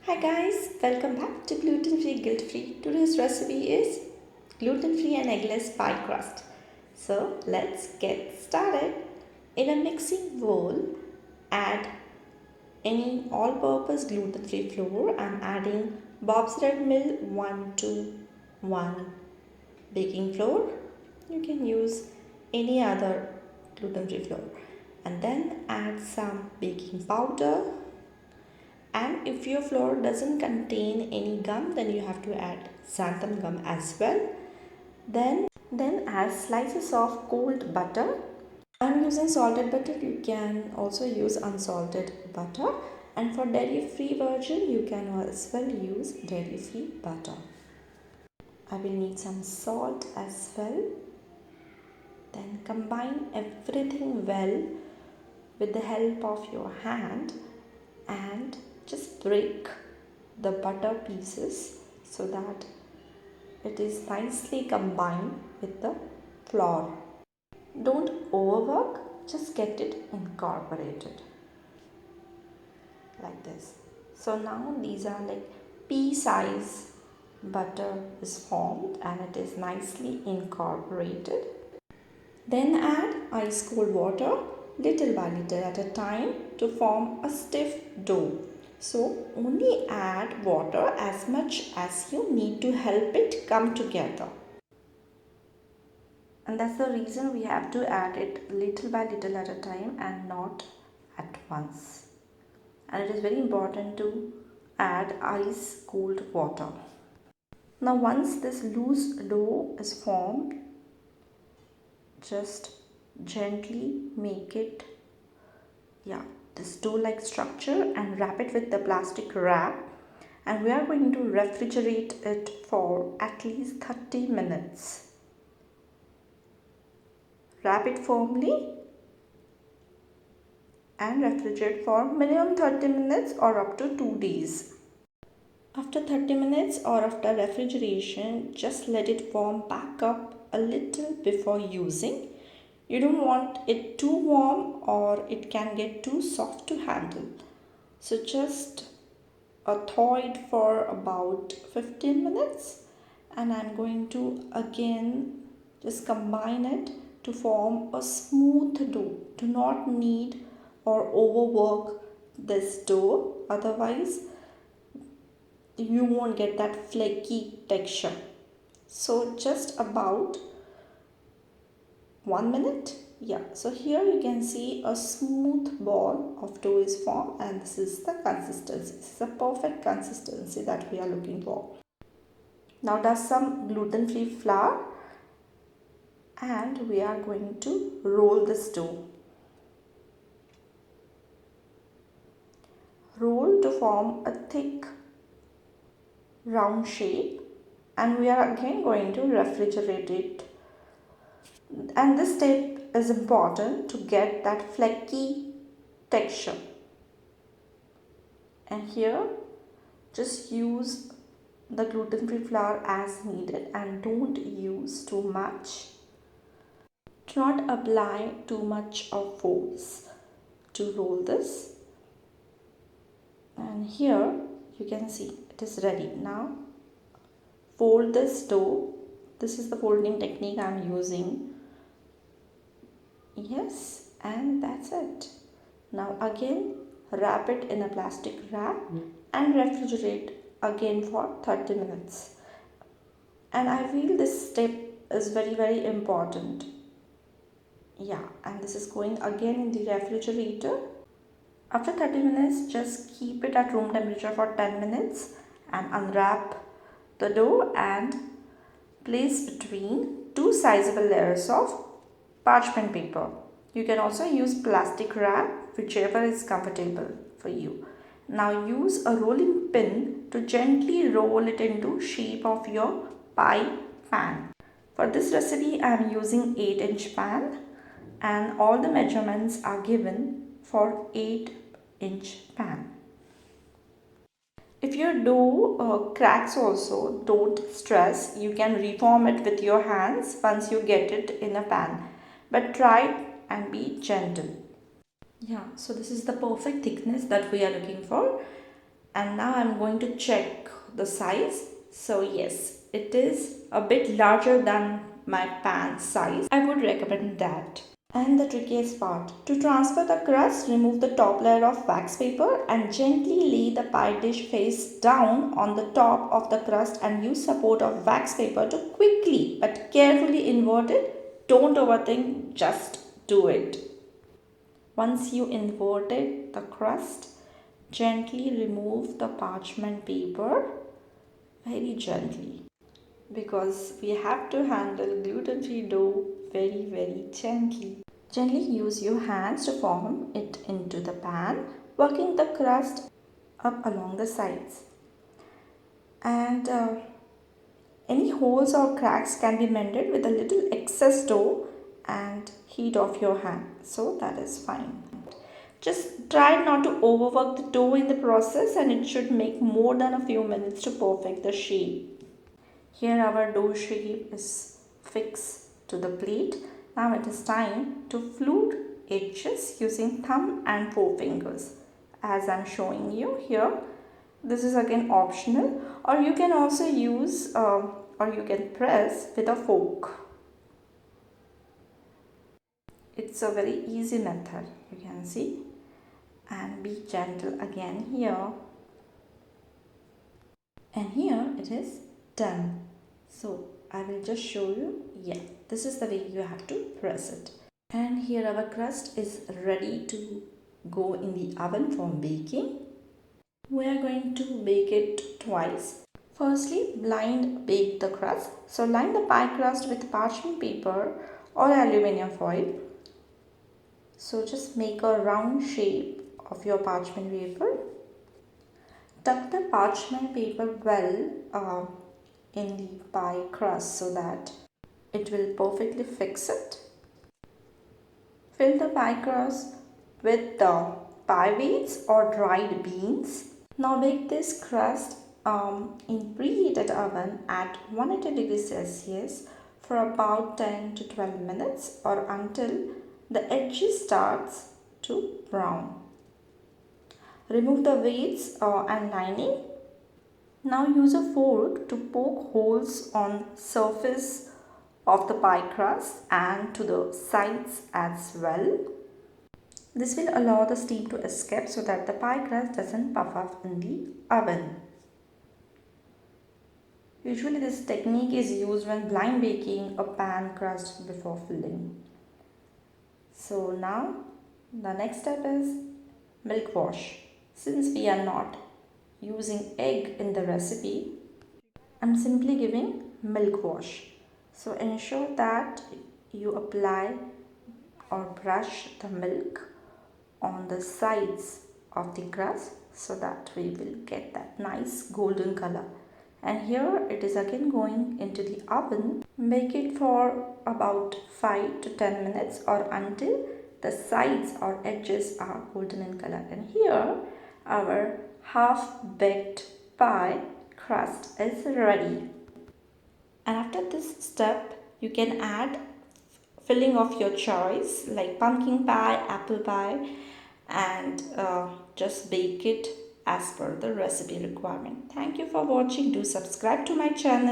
Hi guys, welcome back to gluten-free, guilt-free. Today's recipe is gluten-free and eggless pie crust. So let's get started. In a mixing bowl, add any all-purpose gluten-free flour. I'm adding Bob's Red Mill 1 to 1 baking flour. You can use any other gluten-free flour. And then add some baking powder. And if your flour doesn't contain any gum, then you have to add xanthan gum as well. Then add slices of cold butter. I'm using salted butter. You can also use unsalted butter. And for dairy-free version, you can as well use dairy-free butter. I will need some salt as well. Then combine everything well with the help of your hand and just break the butter pieces so that it is nicely combined with the flour. Don't overwork, just get it incorporated like this. So now these are like pea size butter is formed and it is nicely incorporated. Then add ice cold water little by little at a time to form a stiff dough. So only add water as much as you need to help it come together. And that's the reason we have to add it little by little at a time and not at once. And it is very important to add ice cold water. Now once this loose dough is formed, just gently make it this dough like structure and wrap it with the plastic wrap, and we are going to refrigerate it for at least 30 minutes. Wrap it firmly and refrigerate for minimum 30 minutes or up to 2 days. After 30 minutes or after refrigeration, just let it warm back up a little before using. You don't want it too warm or it can get too soft to handle. So just thaw it for about 15 minutes and I'm going to again just combine it to form a smooth dough. Do not knead or overwork this dough, otherwise you won't get that flaky texture. So just about 1 minute. So here you can see a smooth ball of dough is formed and this is the consistency. This is a perfect consistency that we are looking for. Now dust some gluten-free flour and we are going to roll this dough. Roll to form a thick round shape and we are again going to refrigerate it. And this step is important to get that flaky texture. And here just use the gluten-free flour as needed and don't use too much. Do not apply too much of force to roll this. And here you can see it is ready. Now fold this dough. This is the folding technique I am using. Yes, and that's it. Now again wrap it in a plastic wrap and refrigerate again for 30 minutes. And I feel this step is very important. And this is going again in the refrigerator. After 30 minutes, just keep it at room temperature for 10 minutes and unwrap the dough and place between two sizable layers of parchment paper. You can also use plastic wrap, whichever is comfortable for you. Now use a rolling pin to gently roll it into shape of your pie pan. For this recipe I am using 8-inch pan and all the measurements are given for 8-inch pan. If your dough cracks also, don't stress. You can reform it with your hands once you get it in a pan. But try and be gentle. So this is the perfect thickness that we are looking for. And now I'm going to check the size. So yes, it is a bit larger than my pan size. I would recommend that. And the trickiest part, to transfer the crust, remove the top layer of wax paper and gently lay the pie dish face down on the top of the crust and use support of wax paper to quickly but carefully invert it. Don't overthink, just do it. Once you inverted the crust, gently remove the parchment paper, very gently, because we have to handle gluten-free dough very gently. Gently use your hands to form it into the pan, working the crust up along the sides. And any holes or cracks can be mended with a little excess dough and heat of your hand. So that is fine. Just try not to overwork the dough in the process, and it should make more than a few minutes to perfect the shape. Here our dough shape is fixed to the plate. Now it is time to flute edges using thumb and forefingers. As I am showing you here, this is again optional, or you can also use or you can press with a fork. It's a very easy method, you can see. And be gentle again here. And here it is done. So I will just show you. Yeah, this is the way you have to press it. And here our crust is ready to go in the oven for baking. We are going to bake it twice. Firstly, blind bake the crust. So line the pie crust with parchment paper or aluminium foil. So just make a round shape of your parchment paper. Tuck the parchment paper well in the pie crust so that it will perfectly fix it. Fill the pie crust with the pie beans or dried beans. Now bake this crust in preheated oven at 180 degrees Celsius for about 10 to 12 minutes or until the edges starts to brown. Remove the weights and lining. Now use a fork to poke holes on surface of the pie crust and to the sides as well. This will allow the steam to escape so that the pie crust doesn't puff up in the oven. Usually this technique is used when blind baking a pan crust before filling. So now the next step is milk wash. Since we are not using egg in the recipe, I'm simply giving milk wash. So ensure that you apply or brush the milk on the sides of the crust so that we will get that nice golden color. And here it is again going into the oven. Bake it for about 5 to 10 minutes or until the sides or edges are golden in color. And here our half-baked pie crust is ready. And after this step, you can add filling of your choice like pumpkin pie, apple pie, and just bake it as per the recipe requirement. Thank you for watching. Do subscribe to my channel.